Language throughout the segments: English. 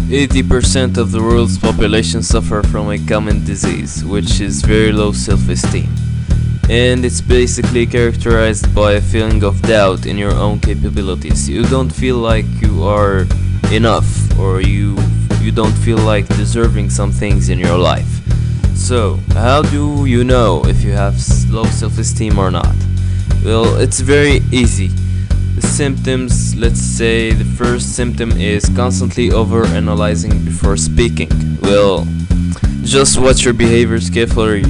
80% of the world's population suffer from a common disease, which is very low self-esteem. And it's basically characterized by a feeling of doubt in your own capabilities. You don't feel like you are enough, or you don't feel like deserving some things in your life. So, how do you know if you have low self-esteem or not? Well, it's very easy. The symptoms, let's say the first symptom is constantly over-analyzing before speaking. Well, just watch your behaviors carefully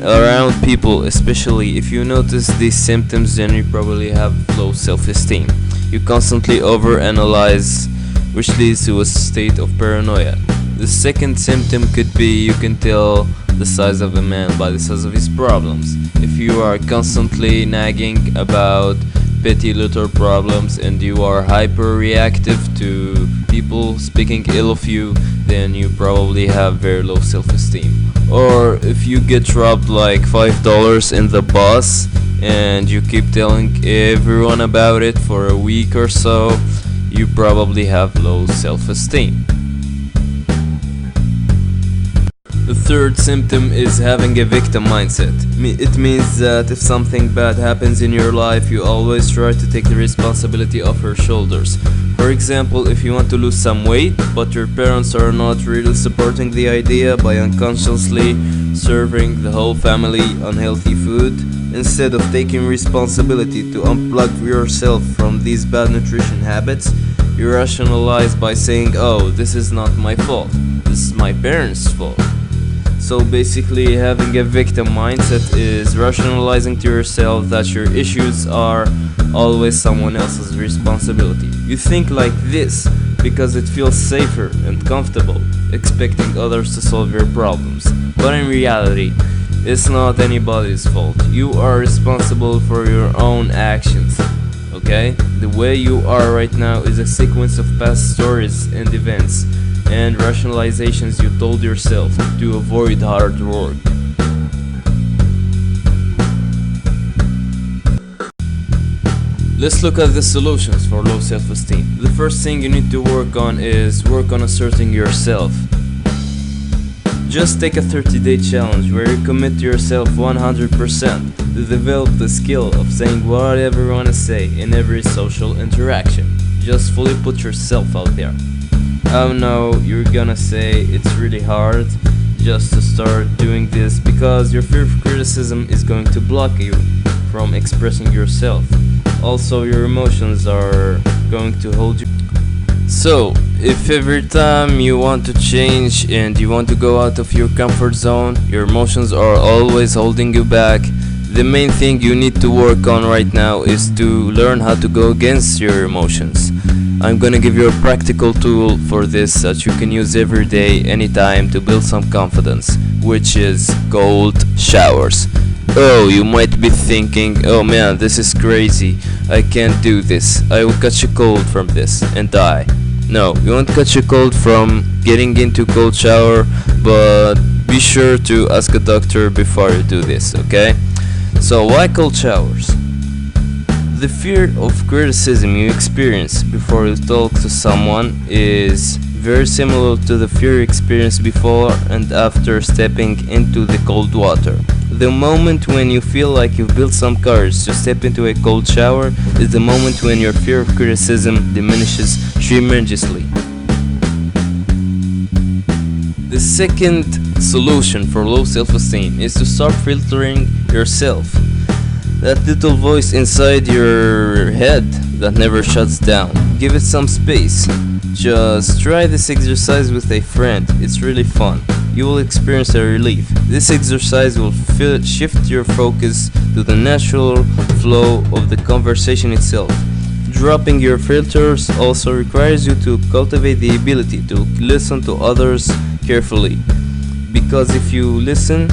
around people, especially if you notice these symptoms, then you probably have low self-esteem. You constantly over-analyze, which leads to a state of paranoia. The second symptom could be you can tell the size of a man by the size of his problems. If you are constantly nagging about petty little problems and you are hyper reactive to people speaking ill of you, then you probably have very low self-esteem. Or if you get robbed like $5 in the bus and you keep telling everyone about it for a week or so, you probably have low self-esteem. The third symptom is having a victim mindset. It means that if something bad happens in your life, you always try to take the responsibility off your shoulders. For example, if you want to lose some weight, but your parents are not really supporting the idea by unconsciously serving the whole family unhealthy food, instead of taking responsibility to unplug yourself from these bad nutrition habits, you rationalize by saying, "Oh, this is not my fault, this is my parents' fault." So basically, having a victim mindset is rationalizing to yourself that your issues are always someone else's responsibility. You think like this because it feels safer and comfortable, expecting others to solve your problems. But in reality, it's not anybody's fault. You are responsible for your own actions. Okay? The way you are right now is a sequence of past stories and events and rationalizations you told yourself to avoid hard work. Let's look at the solutions for low self-esteem. The first thing you need to work on is work on asserting yourself. Just take a 30-day challenge where you commit to yourself 100% to develop the skill of saying whatever you want to say in every social interaction. Just fully put yourself out there. I know you're gonna say it's really hard just to start doing this because your fear of criticism is going to block you from expressing yourself. Also, your emotions are going to hold you. So, if every time you want to change and you want to go out of your comfort zone, your emotions are always holding you back, the main thing you need to work on right now is to learn how to go against your emotions. I'm gonna give you a practical tool for this that you can use every day, anytime, to build some confidence, which is cold showers. Oh, you might be thinking, oh man, this is crazy, I can't do this, I will catch a cold from this and die. No, you won't catch a cold from getting into cold shower, but be sure to ask a doctor before you do this, okay? So why cold showers? The fear of criticism you experience before you talk to someone is very similar to the fear you experienced before and after stepping into the cold water. The moment when you feel like you've built some courage to step into a cold shower is the moment when your fear of criticism diminishes tremendously. The second solution for low self-esteem is to start filtering yourself. That little voice inside your head that never shuts down. Give it some space. Just try this exercise with a friend. It's really fun. You will experience a relief. This exercise will shift your focus to the natural flow of the conversation itself. Dropping your filters also requires you to cultivate the ability to listen to others carefully. Because if you listen,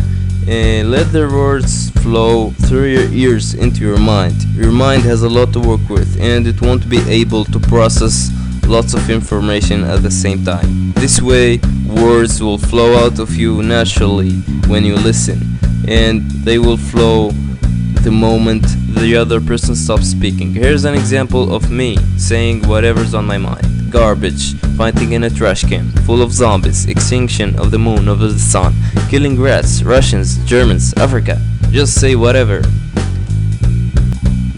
let their words flow through your ears into your mind. Your mind has a lot to work with and it won't be able to process lots of information at the same time. This way, words will flow out of you naturally when you listen, and they will flow the moment the other person stops speaking. Here's an example of me saying whatever's on my mind. garbage, fighting in a trash can, full of zombies, extinction of the moon over the sun, killing rats, Russians, Germans, Africa. Just say whatever.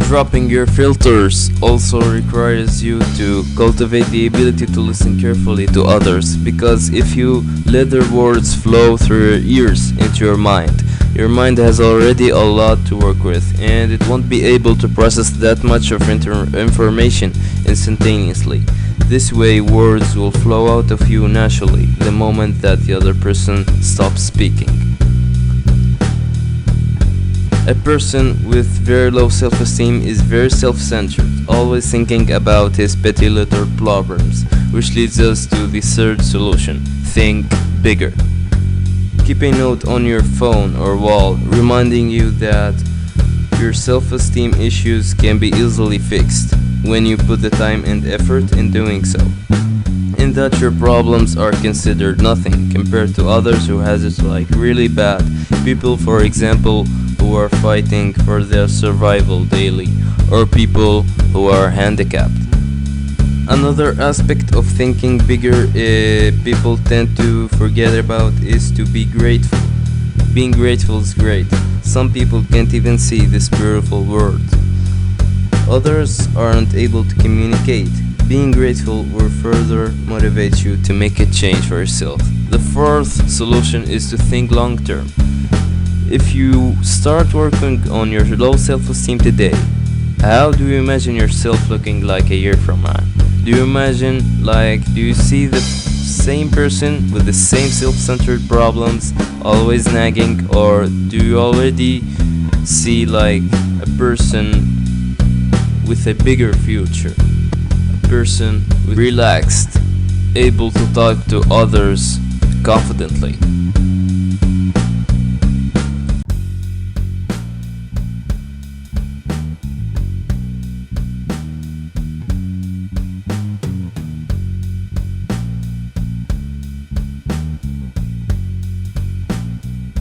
Dropping your filters also requires you to cultivate the ability to listen carefully to others, because if you let their words flow through your ears into your mind has already a lot to work with, and it won't be able to process that much of information instantaneously. This way, words will flow out of you naturally the moment that the other person stops speaking. A person with very low self-esteem is very self-centered, always thinking about his petty little problems, which leads us to the third solution: think bigger. Keep a note on your phone or wall reminding you that your self-esteem issues can be easily fixed when you put the time and effort in doing so, and that your problems are considered nothing compared to others who has it like really bad. People, for example, who are fighting for their survival daily, or people who are handicapped. Another aspect of thinking bigger people tend to forget about is to be grateful. Being grateful is great. Some people can't even see this beautiful word. Others aren't able to communicate. Being grateful will further motivate you to make a change for yourself. The fourth solution is to think long term. If you start working on your low self-esteem today, how do you imagine yourself looking like a year from now? Do you see the same person with the same self-centered problems, always nagging, or do you already see like a person with a bigger future? A person relaxed, able to talk to others confidently?